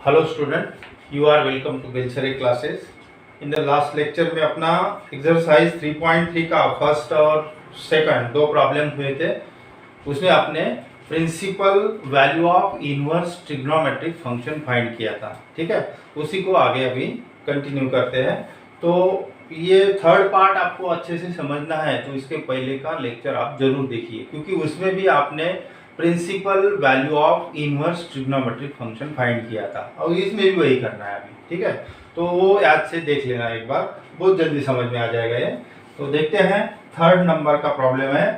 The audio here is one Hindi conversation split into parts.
Hello student, you are welcome to Belsare classes. In the last lecture में अपना एक्सरसाइज 3.3 का फर्स्ट और सेकंड दो प्रॉब्लम हुए थे। उसमें आपने principal value of inverse trigonometric function find किया था, ठीक है। उसी को आगे अभी कंटिन्यू करते हैं। तो ये थर्ड पार्ट आपको अच्छे से समझना है तो इसके पहले का लेक्चर आप जरूर देखिए, क्योंकि उसमें भी आपने principal value of inverse trigonometric function find किया था और इसमें भी वही करना है अभी, ठीक है। तो वो याद से देख लेना एक बार, बहुत जल्दी समझ में आ जाएगा ये। तो देखते हैं, थर्ड नंबर का प्रॉब्लम है।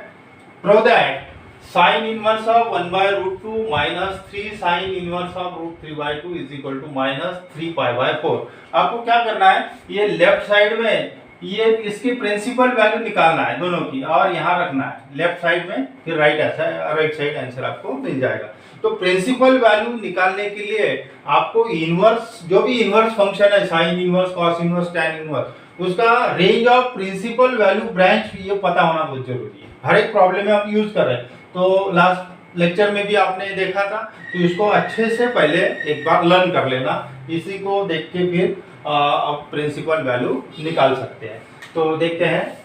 Prove that sine inverse of 1/√2 minus 3 sine inverse of √3/2 is equal to minus 3π/4। आपको क्या करना है, ये लेफ्ट साइड में ये इसकी प्रिंसिपल वैल्यू निकालना है दोनों की, और यहाँ रखना है लेफ्ट साइड में, फिर राइट साइड आंसर आपको मिल जाएगा। तो प्रिंसिपल वैल्यू निकालने के लिए आपको इनवर्स, जो भी इनवर्स फंक्शन है, sine inverse, cos inverse, tan inverse, उसका range of principal value branch ये पता होना बहुत जरूरी है। हर एक प्रॉब्लम में आप यूज कर रहे हैं, तो लास्ट लेक्चर में भी आपने देखा था, तो इसको अच्छे से पहले एक बार लर्न कर लेना। इसी को देख के फिर आप प्रिंसिपल वैल्यू निकाल सकते हैं। तो देखते हैं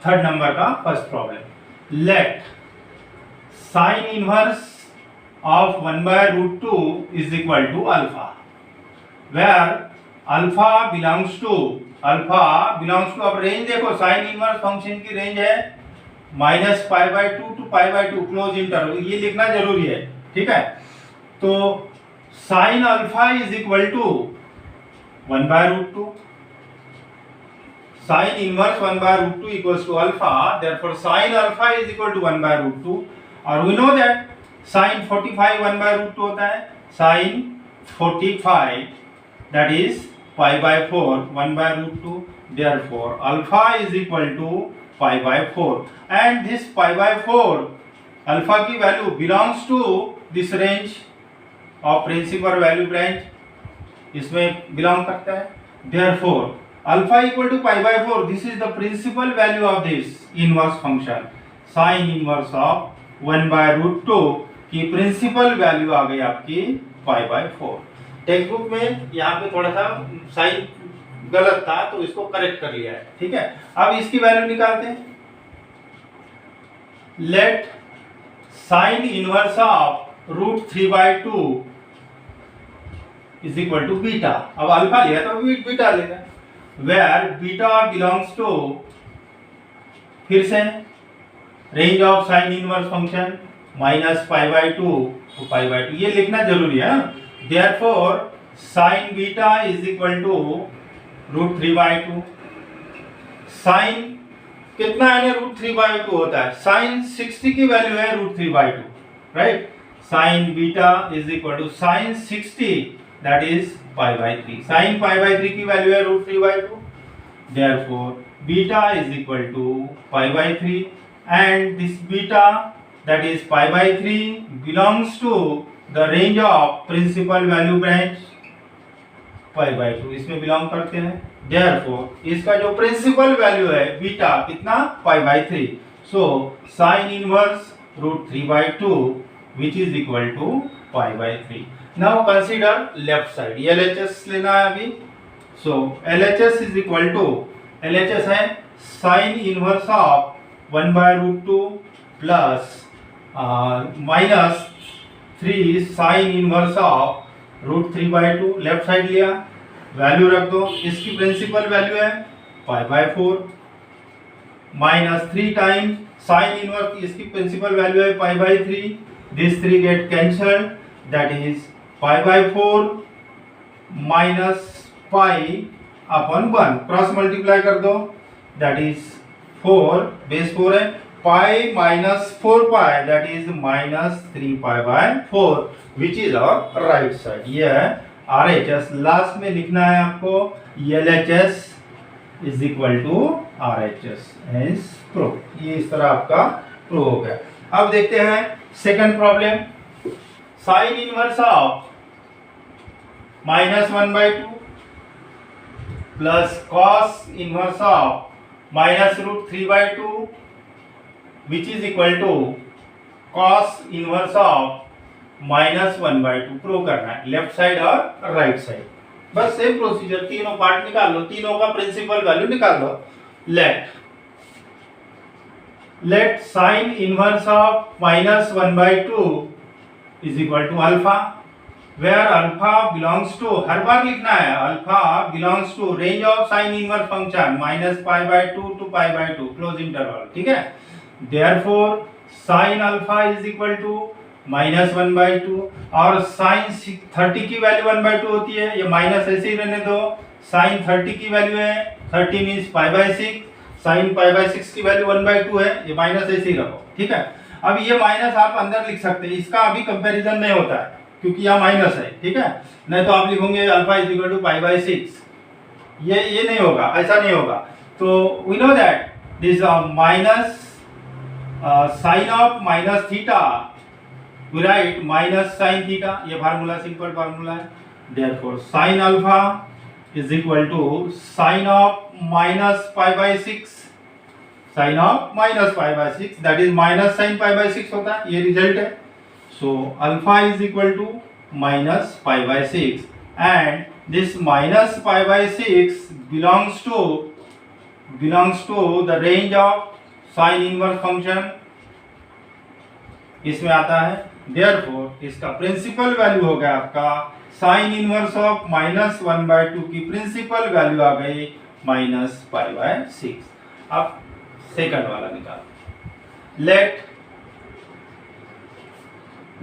थर्ड नंबर का first problem. Let sine inverse of 1/√2 is equal to alpha, where alpha belongs to अब रेंज देखो, साइन इनवर्स फंक्शन की रेंज है -π/2 टू π/2 क्लोज इंटरवल, ये लिखना जरूरी है, ठीक है। तो sine alpha is equal to 1/√2, sine inverse 1/√2 equals to alpha, therefore sine alpha is equal to 1/√2। और वी नो दैट साइन 45 1/√2 होता है, sine 45 that is π/4 1/√2, therefore alpha is equal to π/4 and this π/4 alpha की value belongs to this range of principal value branch, इसमें बिलोंग करता है। Therefore alpha equal to π/4, this is the principal value of this inverse function. Sine inverse of 1/√2 की प्रिंसिपल वैल्यू आ गई आपकी π/4। टेक्स्ट बुक में यहाँ पे थोड़ा सा साइन गलत था तो इसको करेक्ट कर लिया है, ठीक है। अब इसकी वैल्यू निकालते हैं। Let sine inverse of √3/2 is equal to beta. अब अल्फा लिया तो बीटा लेगा, वेयर बीटा बिलोंग्स टू, फिर से range of sine inverse function -π/2 to π/2, ये लिखना जरूरी है। Therefore sine beta is equal to √3/2। Sine कितना है, √3/2 होता है, साइन 60 की वैल्यू है √3/2, right. Sine beta is equal to sine 60 that is π/3, sine π/3 की वैल्यू है √3/2, therefore beta is equal to π/3 and this beta that is π/3 belongs to the range of principal value branch π/2, इसमें बिलोंग करते हैं। देयरफॉर इसका जो प्रिंसिपल वैल्यू है बीटा कितना, π/3, so sine inverse √3/2 which is equal to π/3। now consider left side, LHS लेना है अभी। so LHS is equal to, LHS है sine inverse of 1/√2 plus -3 sine inverse of √3/2, left side लिया, वैल्यू रख दो, इसकी प्रिंसिपल वैल्यू है π/4 -3 टाइम्स साइन इनवर्स, इसकी प्रिंसिपल वैल्यू है π/3, this 3 get cancelled, that is π/4 -π/1, cross multiply कर दो, दैट इज 4, बेस 4 है, pi -4π that is -3π/4 which is our right side. ये है RHS, लास्ट में लिखना है आपको LHS is equal to RHS as proof. ये इस तरह आपका प्रूफ हो गया। अब देखते हैं second problem. Sine inverse of -1/2 plus cos inverse of -√3/2 which is equal to cos inverse of -1/2 prove करना है, लेफ्ट साइड और राइट साइड। बस सेम प्रोसीजर, तीनों पार्ट निकाल लो, तीनों का प्रिंसिपल वैल्यू निकाल लो। Let sine inverse of -1/2 is equal to alpha, where alpha belongs to, हर बार लिखना है, alpha belongs to range of sine inverse function -π/2 to π/2 close interval, ठीक है। Therefore sine alpha is equal to -1/2 और साइन 30 की वैल्यू 1/2 होती है, ये माइनस ऐसे ही रहने दो। साइन 30 की वैल्यू है 30 मींस π/6, साइन π/6 की वैल्यू 1/2 है, ये माइनस ऐसे ही रखो, ठीक है। अब ये माइनस आप अंदर लिख सकते हैं, इसका अभी कंपैरिजन नहीं होता है क्योंकि यहाँ माइनस है, ठीक है। नहीं तो आप लिखोगे अल्फा इज इक्वल टू π/6, ये नहीं होगा, ऐसा नहीं होगा। तो we know that this minus sine of minus theta, we write minus sine theta, ये फार्मूला सिंपल फार्मूला है। Therefore sine alpha is equal to sine of -π/6, sine of -π/6 that is minus sine π/6 होता है, ये रिजल्ट है। So alpha is equal to -π/6 and this -π/6 belongs to the range of sine inverse function, इसमें आता है। देयरफॉर इसका प्रिंसिपल वैल्यू हो गया आपका साइन इनवर्स ऑफ -1/2 की प्रिंसिपल वैल्यू आ गई -π/6। अब सेकंड वाला निकाल।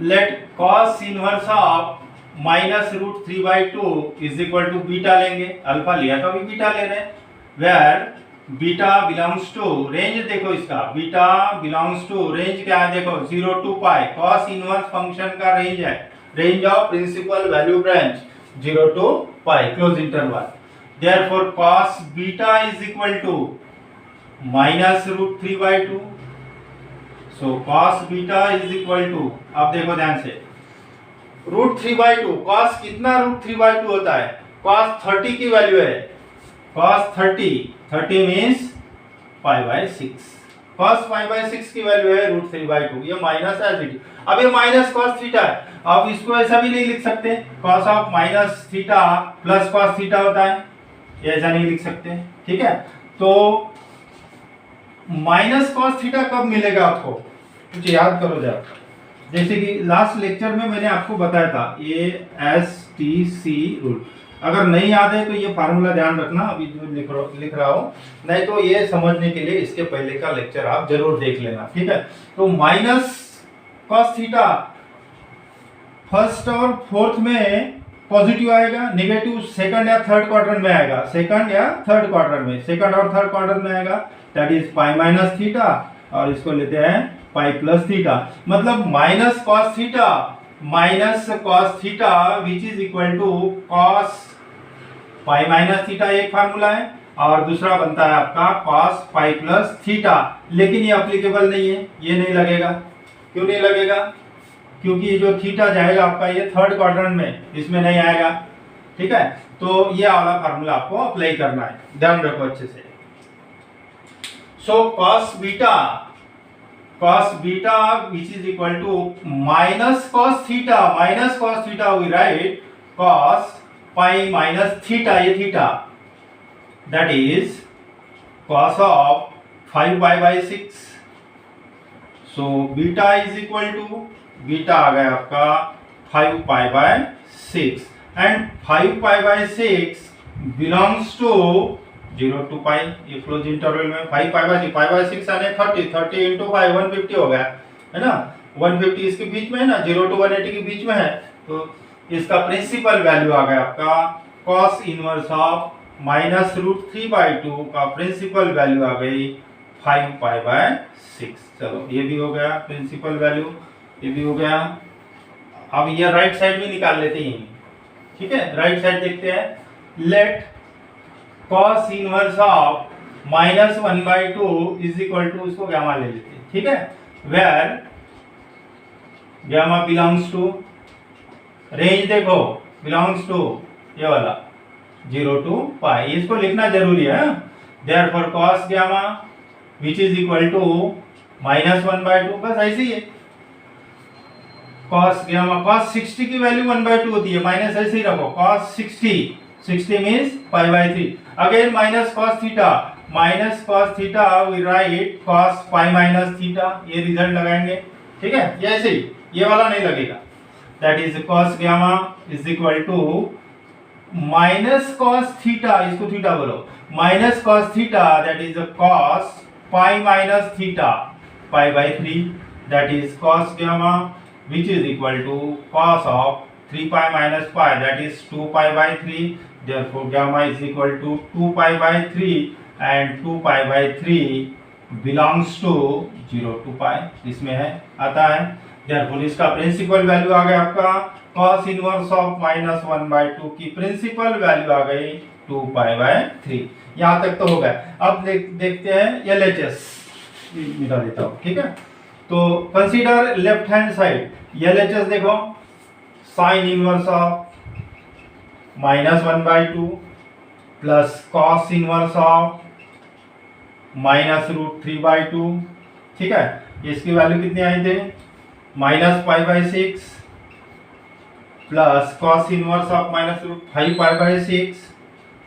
Let cos inverse of -√3/2 is equal to beta लेंगे, अल्फा लिया तो अभी बीटा ले रहे हैं, where beta belongs to range, देखो इसका बीटा बिलोंग्स टू रेंज क्या है, देखो 0 to π, cos इनवर्स फंक्शन का रेंज है, range of principal value branch 0 to π close interval. Therefore cos beta is equal to -√3/2, so cos beta is equal to, अब देखो ध्यान से, √3/2, cos कितना √3/2 होता है, cos 30 की वैल्यू है, cos 30 मींस π/6, cos π/6 की वैल्यू है √3/2, ये माइनस है थीटा। अब ये माइनस cos थीटा है, अब इसको ऐसा भी नहीं लिख सकते, cos of minus theta plus cos theta होता है, ये ऐसा नहीं लिख सकते, ठीक है। तो माइनस cos थीटा कब मिलेगा आपको, कुछ याद करो जरा। जैसे कि लास्ट लेक्चर में मैंने आपको बताया था ASTC रूल, अगर नहीं याद है तो ये फार्मूला ध्यान रखना, अभी जो लिख रहा हूँ, नहीं तो ये समझने के लिए इसके पहले का लेक्चर आप जरूर देख लेना, ठीक है। तो माइनस cos थीटा फर्स्ट और फोर्थ में पॉजिटिव आएगा, नेगेटिव सेकंड या थर्ड क्वाड्रेंट में आएगा, सेकंड या थर्ड क्वाड्रेंट में, सेकंड और थर्ड क्वाड्रेंट में आएगा, दैट इज π- थीटा, और इसको लेते हैं π+ थीटा, मतलब -cos theta which is equal to cos π- theta, एक फार्मूला है, और दूसरा बनता है आपका cos π+ थीटा, लेकिन ये एप्लीकेबल नहीं है, ये नहीं लगेगा। क्यों नहीं लगेगा, क्योंकि ये जो थीटा जाएगा आपका ये थर्ड क्वाड्रेंट में, इसमें नहीं आएगा, ठीक है। तो ये वाला फार्मूला आपको अप्लाई करना है, ध्यान रखो अच्छे से। So cos beta which is equal to -cos theta we write cos π- theta, ये theta that is cos of 5π/6, so beta is equal to, beta आ गया आपका 5π/6 and 5π/6 belongs to 0 to π, ये क्लोज इंटरवल में 5π/6 यानी 30 into 5 150 हो गया, है ना, 150 इसके बीच में है ना, 0 to 180 के बीच में है, तो इसका प्रिंसिपल वैल्यू आ गया आपका cos इनवर्स ऑफ -√3/2 का प्रिंसिपल वैल्यू आ गई 5π/6। चलो ये भी हो गया प्रिंसिपल वैल्यू, ये भी हो गया। अब ये राइट साइड भी निकाल लेते हैं, ठीक है। राइट साइड देखते हैं, let cos inverse of -1/2 is equal to, उसको गामा ले लेते हैं, ठीक है, where gamma belongs to range, देखो बिलोंग्स टू ये वाला 0 to π, इसको लिखना जरूरी है। Therefore cos gamma which is equal to -1/2, बस ऐसे ही है, cos गामा cos 60 की वैल्यू 1/2 होती है, माइनस ऐसे ही रखो cos 60 means π/3। Again minus cos theta, minus cos theta we write cos π minus theta, ये रिजल्ट लगाएंगे, ठीक है। ये ऐसे ही, ये वाला नहीं लगेगा। That is cos gamma is equal to minus cos theta, इसको थीटा बोलो, minus cos theta that is cos π minus theta π/3, that is cos gamma which is equal to cos of 3 pi minus pi, that is 2 pi by 3, therefore gamma is equal to 2 pi by 3 and 2 pi by 3 belongs to 0 to pi, इसमें है आता है। therefore इसका प्रिंसिपल वैल्यू आ गया आपका cos इनवर्स ऑफ -1/2 की प्रिंसिपल वैल्यू आ गई 2 pi by 3। यहाँ तक तो हो गया। अब देखते हैं LHS, मिटा देता हूँ, ठीक है। तो consider left hand side, LHS देखो sine inverse of -1/2 plus cos inverse of -√3/2, ठीक है। इसकी वैल्यू कितनी आई थे -π/6 प्लस कॉस इनवर्स ऑफ -√5π/6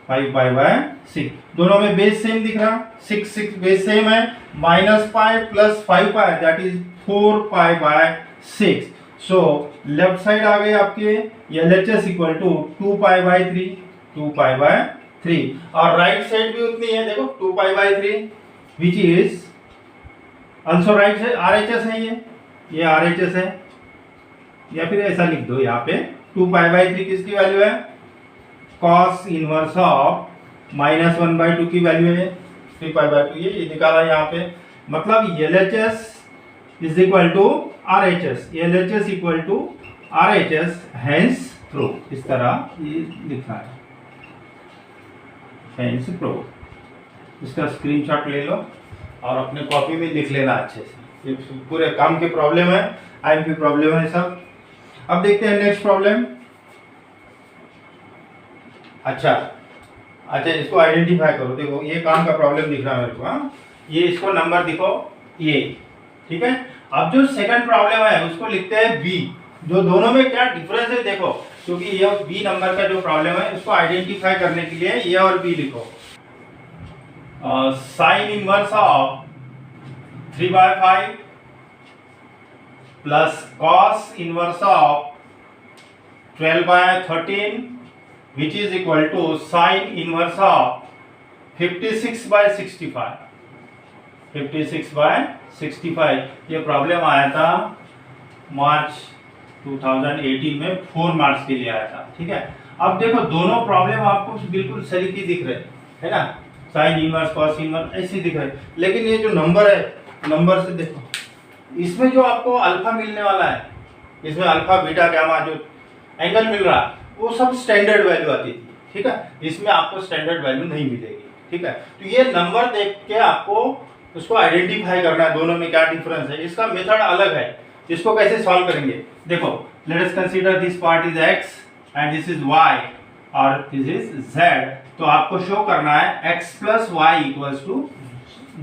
5π/6, दोनों में बेस सेम दिख रहा, 6 बेस सेम है, -π plus 5π that is 4π/6। So left side आ गई आपके LHS इक्वल टू 2π/3 2π/3, और राइट साइड भी उतनी है, देखो 2π/3 which is also right side RHS है, ये RHS है, या फिर ऐसा लिख दो यहाँ पे 2π/3 किसकी वैल्यू है cos इनवर्स ऑफ -1/2 की वैल्यू है 3π/2, ये निकाला यहाँ पे। मतलब LHS is equal to RHS, LHS equal to RHS hence prove, इस तरह ये लिखना है हेंस प्रूव। इसका स्क्रीनशॉट ले लो और अपने कॉपी में लिख लेना अच्छे से, ये पूरे काम के प्रॉब्लम है, IMP प्रॉब्लम है सब। अब देखते हैं नेक्स्ट प्रॉब्लम। अच्छा, इसको आइडेंटिफाई करो, देखो ये काम का प्रॉब्लम दिख रहा है मेरे को, हाँ ये इसको नंबर दिखो ये, ठीक है। अब जो सेकंड प्रॉब्लम है उसको लिखते हैं बी, जो दोनों में क्या डिफरेंस है देखो, क्योंकि ये बी नंबर का जो प्रॉब्लम है उसको आइडेंटिफाई करने के लिए ये और बी लिखो। Sign inverse of 3/5 plus cos inverse of 12/13 which is equal to sin inverse of 56/65 56/65। ये प्रॉब्लम आया था मार्च 2018 में, 4 मार्क्स के लिए आया था, ठीक है। अब देखो दोनों प्रॉब्लम आपको बिल्कुल सलीकी दिख रहे है ना, साइन इनवर्स कॉस इनवर्स ऐसे दिख रहे, लेकिन ये जो नंबर है, नंबर से देखो इसमें जो आपको अल्फा मिलने वाला है, इसमें अल्फा बीटा गामा जो एंगल मिल रहा है वो सब स्टैंडर्ड वैल्यू आती थी, ठीक है। इसमें आपको स्टैंडर्ड वैल्यू नहीं मिलेगी, ठीक है। तो ये नंबर देख के आपको उसको आइडेंटिफाई करना है दोनों में क्या डिफरेंस है। इसका मेथड अलग है, इसको कैसे सॉल्व करेंगे देखो। Let us consider this part is x and this is y और दिस इज z, तो आपको शो करना है x plus y equals to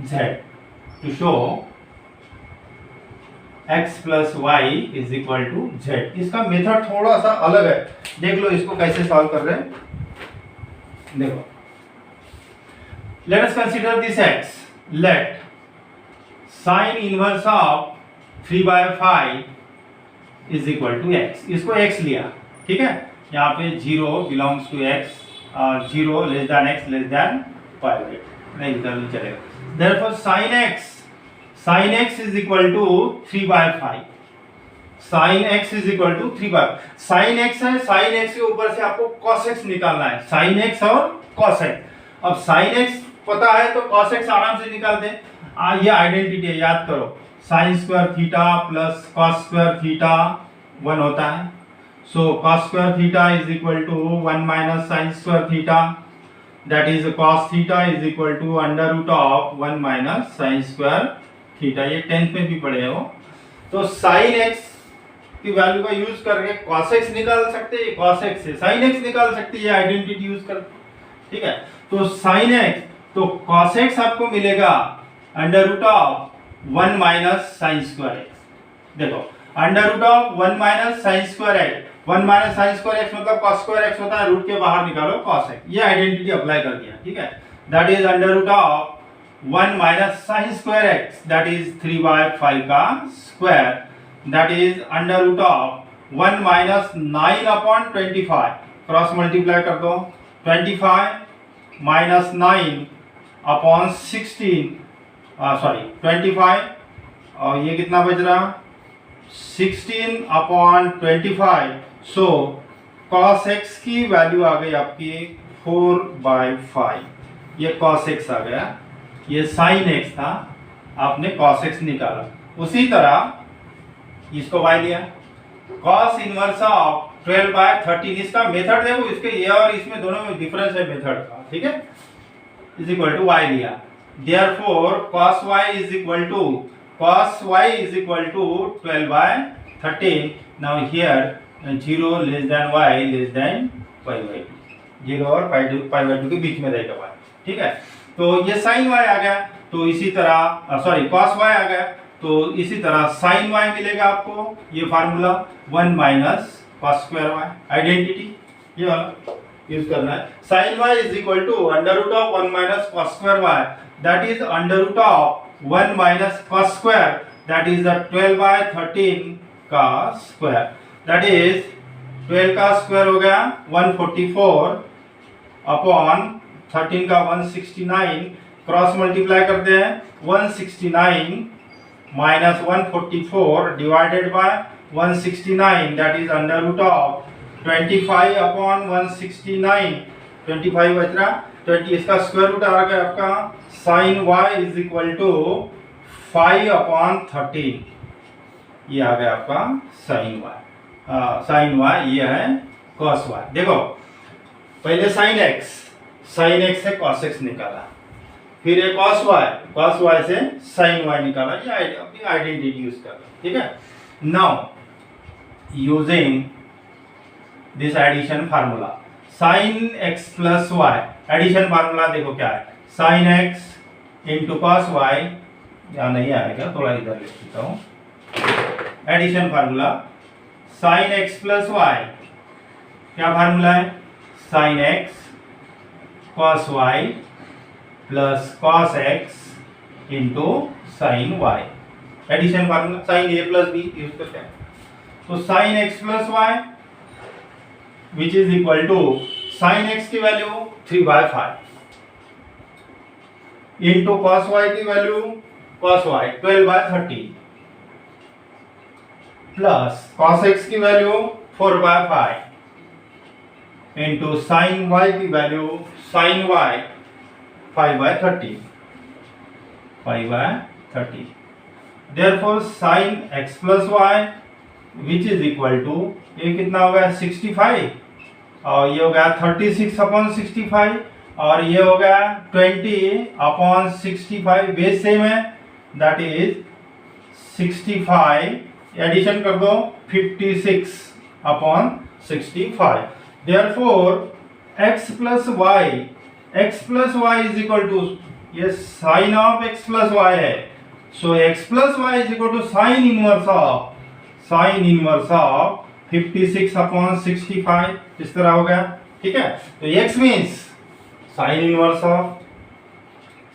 z, to show x plus y is equal to z। इसका मेथड थोड़ा सा अलग है, देख लो इसको कैसे सॉल्व कर रहे हैं। देखो let us consider this x, let sine inverse of 3/5 is equal to x, इसको x लिया, ठीक है। यहाँ पे 0 belongs to x, 0 less than x less than 5, नहीं इधर चलेगा। Therefore sin x is equal to 3/5, sin x is equal to 3/5, sin x है, sin x के ऊपर से आपको cos x निकालना है, sin x और cos x। अब sin x पता है तो cos x आराम से निकाल दे, ये आइडेंटिटी है, याद करो, sin square theta plus cos square theta 1 होता है, so cos square theta is equal to 1 minus sin square theta, that is cos theta is equal to √1 minus sin square theta, ये 10th में भी पढ़े हो। तो sin x की वैल्यू का यूज करके cos x निकाल सकते हैं, cos x से sin x निकाल सकते हैं, ये आइडेंटिटी यूज कर, ठीक है। तो sin x, तो cos x आपको मिलेगा √1 माइनस sin स्क्वायर x। देखो under root of 1 minus sine square x, 1 minus sine square x मतलब कॉस स्क्वायर एक्स होता है, रूट के बाहर निकालो कॉस एक्स, ये आइडेंटिटी अप्लाई कर दिया, ठीक है। That is under root of 1 minus sine square x, that is 3/5 का square, that is under root of 1 minus 9 upon 25, cross multiply कर दो, 25 माइनस 9 अपॉन 16, सॉरी 25, और ये कितना बच रहा 16 अपॉन 25, सो cos x की वैल्यू आ गई आपकी 4/5, ये cos x आ गया, ये sin x था, आपने cos x निकाला। उसी तरह इसको y लिया, cos इनवर्स ऑफ 12/13, इसका मेथड देखो, इसके ये और इसमें दोनों में डिफरेंस है मेथड का, ठीक है, इज इक्वल टू y लिया, therefore cos y is equal to 12/13, now here 0 less than y less than pi/2, 0 और pi/2 के बीच में रहेगा y, ठीक है। तो ये sin y आ गया, तो इसी तरह सॉरी cos y आ गया, तो इसी तरह sin y मिलेगा आपको, ये formula 1 minus cos square y, identity ये वाला यूज करना है। sin y is equal to under root of 1 minus cos square y, that is under root of 1 minus cos square, that is the 12/13 का स्क्वायर, दैट इज 12 का स्क्वायर हो गया 144 अपॉन 13 का 169, क्रॉस मल्टीप्लाई करते हैं, 169 माइनस 144 divided by 169, that is under root of 25 upon 169, 25 बच रहा 20, इसका स्क्वायर रूट आ गया आपका sin y is equal to 5 upon 13, ये आ गया आपका sin y, ये है cos y। देखो पहले sin x से cos x निकाला, फिर ये cos y से sin y निकाला, ये अपनी आइडेंटिटी यूज कर, ठीक है। Now using this addition formula, sin x plus y, addition formula देखो क्या है, sin x into cos y, या नहीं आएगा, थोड़ा इधर लिख देता हूँ, addition formula sin x plus y, क्या फार्मूला है, sin x cos y plus cos x into sin y, addition formula sin a plus b use करते हैं, तो sin x plus y which is equal to sin x की वैल्यू 3/5 इंटू cos y की value cos y 12/13 plus cos x की वैल्यू 4/5 इंटू sin y की value sin y 5/13, therefore sin x plus y which is equal to, ये कितना हो गया 65, और ये हो गया 36 अपॉन 65, और ये हो गया 20 अपॉन 65, बेस सेम है, दैट इज 65, एडिशन कर दो 56 upon 65, therefore x plus y is equal to, ये sine of x plus y है, so x plus y is equal to sine inverse of 56 upon 65, इस तरह हो गया, ठीक है। तो x means sine inverse of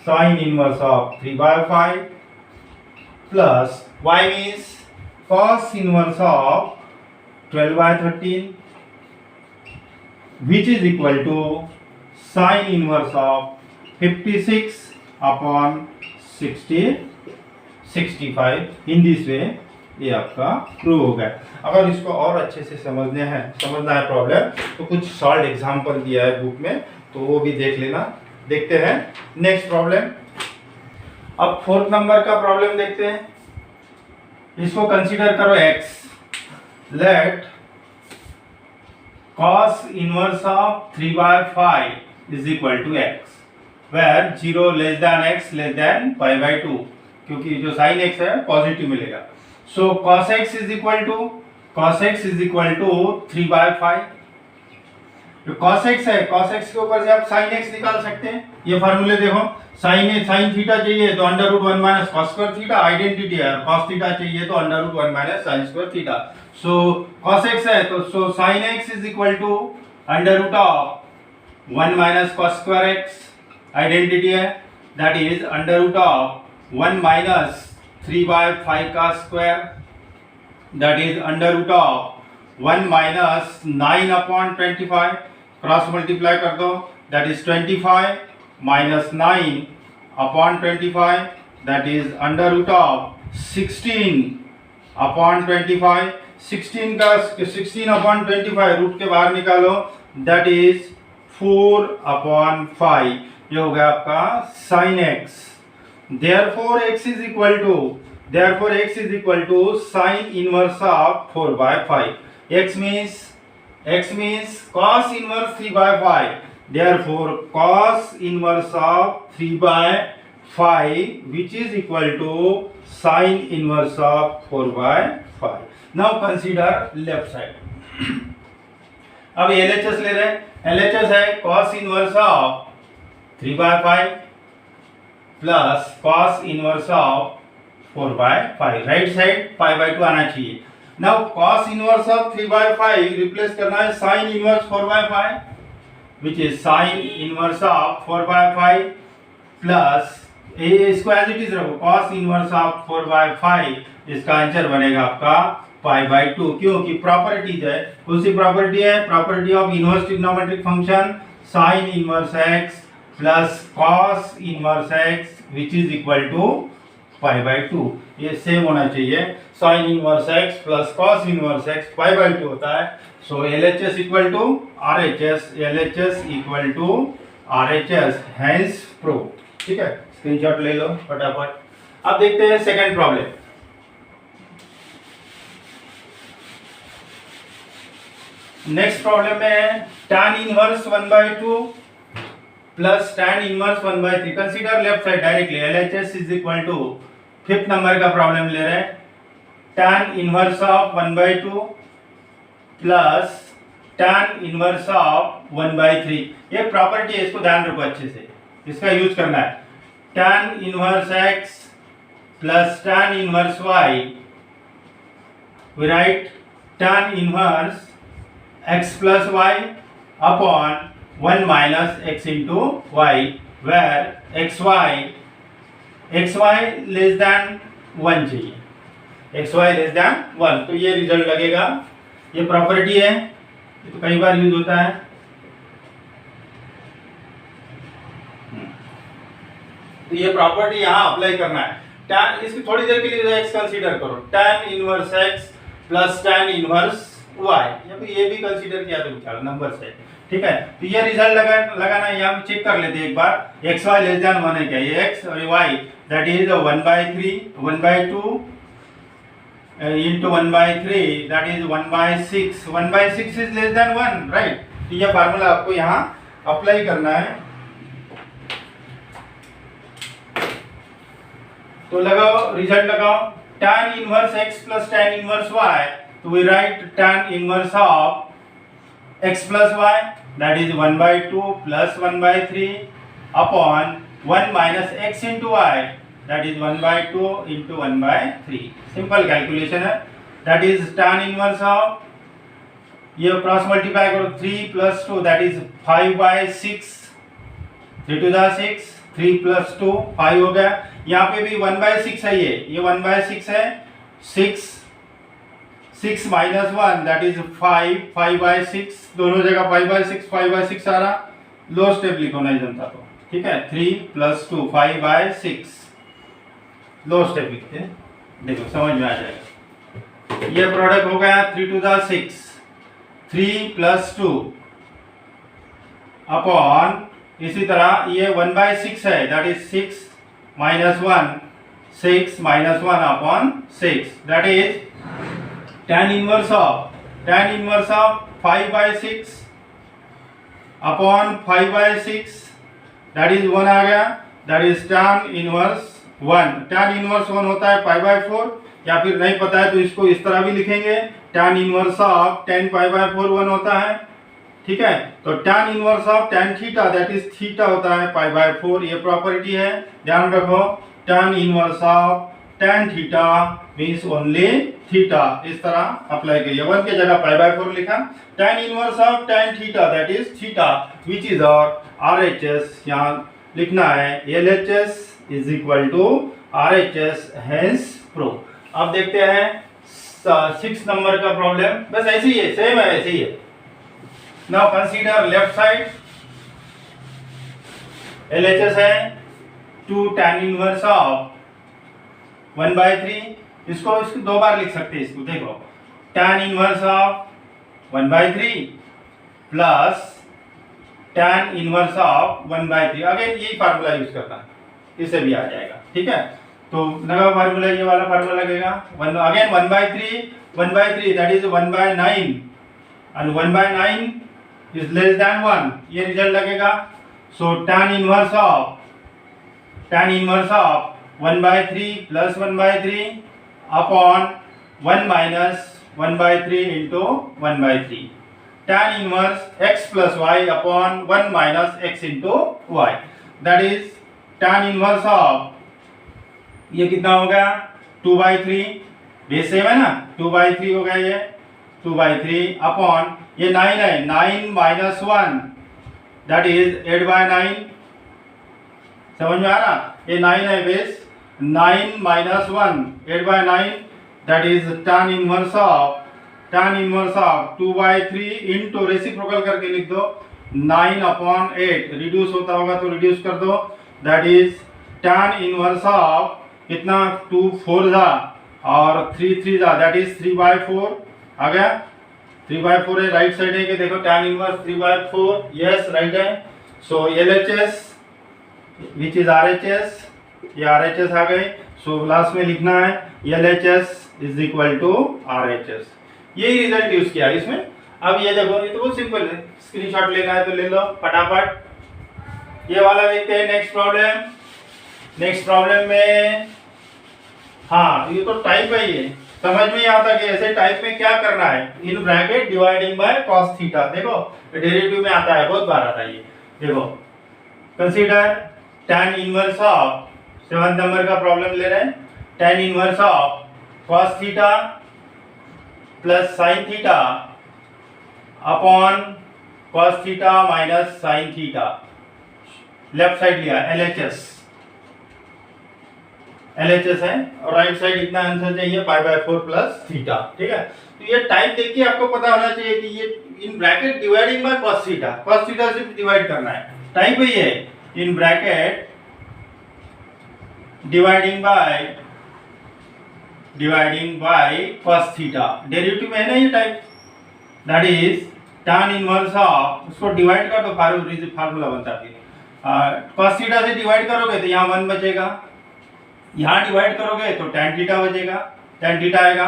3/5 plus y means cos inverse of 12/13 which is equal to sin inverse of 56 upon 65, in this way ये आपका प्रूव हो गया। अगर इसको और अच्छे से समझना है प्रॉब्लम, तो कुछ सॉल्व एग्जांपल दिया है बुक में, तो वो भी देख लेना। देखते हैं नेक्स्ट प्रॉब्लम। अब 4th नंबर का प्रॉब्लम देखते हैं। इसको कंसीडर करो x, let cos inverse of 3/5 is equal to x, where 0 less than x less than pi/2, क्योंकि जो sin x है पॉजिटिव मिलेगा। So cos x is equal to 3/5, जो cos x है, cos x के ऊपर से आप sin x निकाल सकते हैं। ये फार्मूले देखो, sin थीटा चाहिए तो under root 1 minus cos square theta, identity है। cos थीटा चाहिए तो under root 1 minus sin square theta. So cos x है तो sin x is equal to under root of 1 minus cos square x, identity है, that is under root of 1 minus 3/5 का square, that is under root of 1 minus 9/25, cross multiply कर दो, that is 25 minus 9/25, that is under root of 16/25। 16/25 root के बाहर निकालो, दैट इज 4/5। ये हो गया आपका sin x। therefore x is equal to sin inverse of 4/5। x means cos inverse 3/5, therefore cos inverse of 3/5 which is equal to sin inverse of 4/5। now consider left side। अब LHS ले रहे हैं, LHS है cos inverse of 3/5 plus cos inverse of 4/5, right side 5/2 आना चाहिए। Now cos inverse of 3/5 replace करना है sin inverse 4/5 which is sin inverse of 4/5 plus इसको एज इट इज रखो, cos inverse of 4/5, इसका आंसर बनेगा आपका π/2। क्योंकि प्रॉपर्टीज है, कौन सी प्रॉपर्टी है? Property of inverse trigonometric function sin inverse x plus cos inverse x which is equal to π/2। ये सेम होना चाहिए, sin inverse x plus cos inverse x π/2 होता है। So LHS equal to RHS, LHS equal to RHS, hence prove. ठीक है, स्क्रीनशॉट ले लो फटाफट। अब देखते हैं सेकंड प्रॉब्लम। नेक्स्ट प्रॉब्लम में tan inverse 1/2 plus tan inverse 1/3। Consider left side directly. LHS is equal to, fifth number का प्रॉब्लम ले रहे हैं, tan inverse of 1/2 plus tan inverse of 1/3। ये प्रॉपर्टी है, इसको ध्यान रखो अच्छे से, इसका यूज करना है। tan inverse x plus tan inverse y, we write tan inverse x plus y upon 1 minus x into y, where xy less than 1 चाहिए, xy less than 1। तो ये रिजल्ट लगेगा, ये प्रॉपर्टी है, ये तो कई बार यूज होता है। तो ये प्रॉपर्टी यहाँ अप्लाई करना है। tan, इसकी थोड़ी देर के लिए x कंसीडर करो, tan inverse x plus tan inverse y, ये भी कंसीडर किया तो विचार नंबर से। ठीक है, तो ये रिजल्ट लगाना है, यहाँ चेक कर लेते हैं एक बार। xy लेस देन 1 है क्या? ये x और y, that is 1/3, 1/2 into 1/3, that is 1/6। 1/6 is less than 1, right? तो ये फार्मूला आपको यहाँ अप्लाई करना है। तो लगाओ, रिजल्ट लगाओ, tan inverse x plus tan inverse y, तो we write tan inverse of x plus y, that is 1/2 plus 1/3 upon 1 minus x into y, that is 1/2 into 1/3। Simple calculation है, that is tan inverse of, ये क्रॉस मल्टीप्लाई करो, 3 plus 2 that is 5/6, 3 to the 6, 3 plus 2 5 हो गया। यहाँ पे भी 1/6 है, ये 1/6 है, 6 minus 1 that is 5, 5/6, दोनों जगह 5/6 आ रहा। लो स्टेप लिखो नहीं जनता तो, ठीक है। 3 plus 2 5/6, लो स्टेप लिखते हैं, देखो समझ में आ जाएगा। ये प्रोडक्ट हो गया 3 to the 6, 3 plus 2 अपॉन, इसी तरह ये 1/6 है, that is 6 minus 1, 6 minus 1 upon 6, that is tan inverse of 5/6 upon 5/6, that is 1 आ गया, that is tan inverse 1। tan inverse 1 होता है π/4, या फिर नहीं पता है तो इसको इस तरह भी लिखेंगे, tan inverse of 10 π/4 1 होता है, ठीक है। तो tan inverse of tan theta that is theta होता है π/4, ये प्रॉपर्टी है, ध्यान रखो। tan inverse of tan theta means only theta, इस तरह अप्लाई करिए। 1 के जगह π/4 लिखा। tan inverse of tan theta that is theta which is और RHS यहाँ लिखना है LHS is equal to RHS hence proof. अब देखते हैं 6 नंबर का प्रॉब्लम, बस ऐसे ही है, सेम है, ऐसे ही है। Now consider left side, LHS है 2 tan इनवर्स ऑफ 1/3, इसको दो बार लिख सकते हैं इसको, देखो tan inverse of 1/3 plus tan inverse of 1/3, again यही फार्मूला यूज करना है, इससे भी आ जाएगा, ठीक है। तो लगा फार्मूला, ये वाला फार्मूला लगेगा, again 1/3 that is 1/9 and 1/9 is less than 1, ये रिजल्ट लगेगा। So tan inverse of 1/3 plus 1/3 upon 1 minus 1/3 into 1/3, tan inverse x plus y upon 1 minus x into y, that is tan inverse of, ये कितना हो गया 2/3, बेस सेम है ना, 2/3 हो गया ये 2/3 अपॉन ये 9 है, 9 माइनस 1 दैट इज 8/9, समझ में आ रहा, ये 9 है base, 9 minus 1 8/9 that is tan inverse of 2/3 into reciprocal करके लिख दो 9 अपॉन 8, रिड्यूस होता होगा तो रिड्यूस कर दो, that is tan inverse of कितना 2 4 जा और 3 3 जा, दैट इज 3/4 आ गया, 3/4 है, राइट साइड है कि देखो tan इनवर्स 3/4, यस राइट है। So LHS which is RHS, ये RHS आ गए, सो लास्ट में लिखना है LHS is equal to RHS, यही रिजल्ट यूज किया इसमें। अब ये देखो, ये तो बहुत सिंपल है, स्क्रीनशॉट लेना है तो ले लो फटाफट। ये वाला देखते हैं नेक्स्ट प्रॉब्लम में, हाँ ये तो टाइप है, ये समझ में आता कि ऐसे टाइप में क्या करना है, in bracket dividing by cos theta, देखो डेरिवेटिव में आता है, बहुत बार आता है ये, देखो consider tan inverse of 7 number का प्रॉब्लम ले रहे हैं, tan inverse of cos theta plus sin theta upon cos theta minus sin theta, left side लिया LHS है और राइट साइड इतना आंसर चाहिए π/4 प्लस थीटा, ठीक है। तो ये टाइप देख के आपको पता होना चाहिए कि ये in bracket dividing by cos theta से डिवाइड करना है, टाइप है ये in bracket dividing by cos theta, derivative में है ना ये type, that is tan inverse of, उसको डिवाइड कर दो, फार्मूला बनता है cos थीटा से डिवाइड करोगे तो यहाँ 1 बचेगा, यहाँ डिवाइड करोगे तो tan थीटा बचेगा, tan थीटा आएगा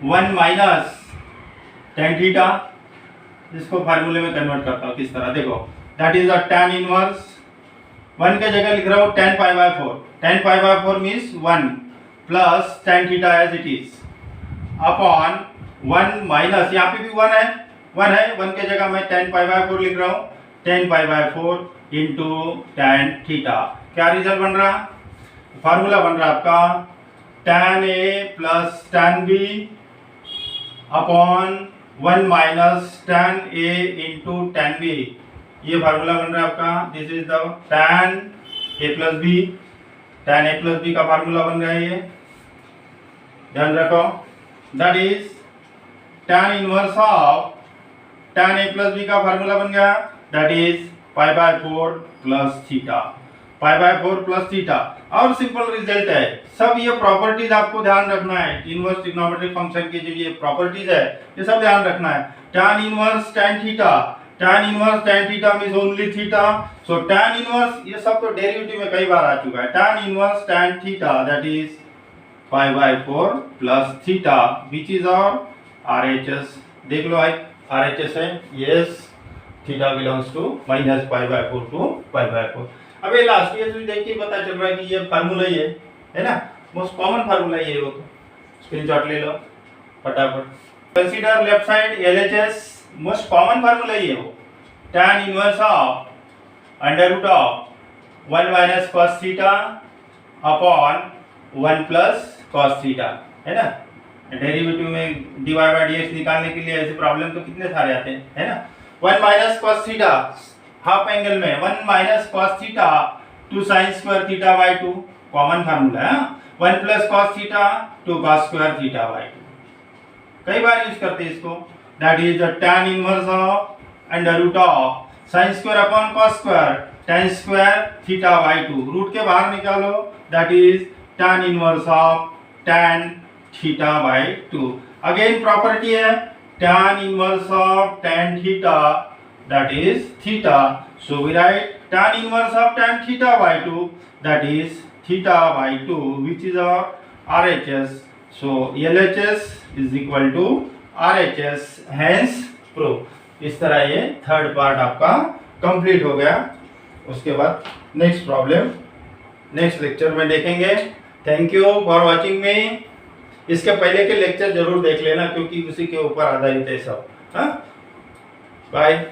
1 माइनस tan थीटा, इसको फार्मूले में कन्वर्ट करता हूँ किस तरह, देखो दैट इज tan इनवर्स, 1 के जगह लिख रहा हूँ tan π/4, tan π/4 means 1 plus tan theta as it is upon 1 minus, यहाँ पे भी 1 है, 1 के जगह मैं tan π/4 लिख रहा हूँ, tan π/4 इंटू tan थीटा, क्या रिजल्ट बन रहा, फार्मूला बन रहा है आपका tan A plus tan B upon 1 minus tan A into tan B, ये फार्मूला बन रहा है आपका, this is the tan A plus B का फार्मूला बन रहा है ये, ध्यान रखो, that is tan inverse of tan A plus B का फार्मूला बन गया, that is π/4 plus theta, π/4 plus theta, और सिंपल रिजल्ट है। सब ये प्रॉपर्टीज आपको ध्यान रखना है, इनवर्स ट्रिग्नोमेट्रिक फंक्शन की जो ये प्रॉपर्टीज है ये सब ध्यान रखना है। tan inverse tan theta means only theta, so tan inverse, ये सब तो डेरिवेटिव में कई बार आ चुका है, tan inverse tan theta that is π/4 plus theta which is और RHS, देख लो RHS है, yes theta belongs to minus π/4 to π/4। अब ये लास्ट ईयर भी देख के पता चल रहा है कि ये फार्मूला ही है ना, मोस्ट कॉमन फार्मूला ये हो, तो स्क्रीनशॉट ले लो फटाफट। Consider left side LHS most common formula ही है वो, tan inverse of under root of 1 minus cos theta upon 1 plus cos theta, है ना। डेरिवेटिव में dy बाय dx निकालने के लिए ऐसे प्रॉब्लम तो कितने सारे आते हैं, है ना। 1 minus cos theta half angle में 1 minus cos theta two sine square theta by 2, common formula है। 1 plus cos theta two cos square theta by 2, कई बार यूज करते हैं इसको। That is the tan inverse of under root of sine square upon cos square tan square theta by 2, root के बाहर निकालो, that is tan inverse of tan theta by 2। Again property है tan inverse of tan theta, that is theta, so we write tan inverse of tan theta by 2, that is theta by 2, which is our RHS. So LHS is equal to RHS, hence proof। इस तरह ये थर्ड पार्ट आपका कंप्लीट हो गया। उसके बाद नेक्स्ट प्रॉब्लम नेक्स्ट लेक्चर में देखेंगे। थैंक यू फॉर वॉचिंग मी। इसके पहले के लेक्चर जरूर देख लेना क्योंकि उसी के ऊपर आधारित है सब। हाँ, बाय।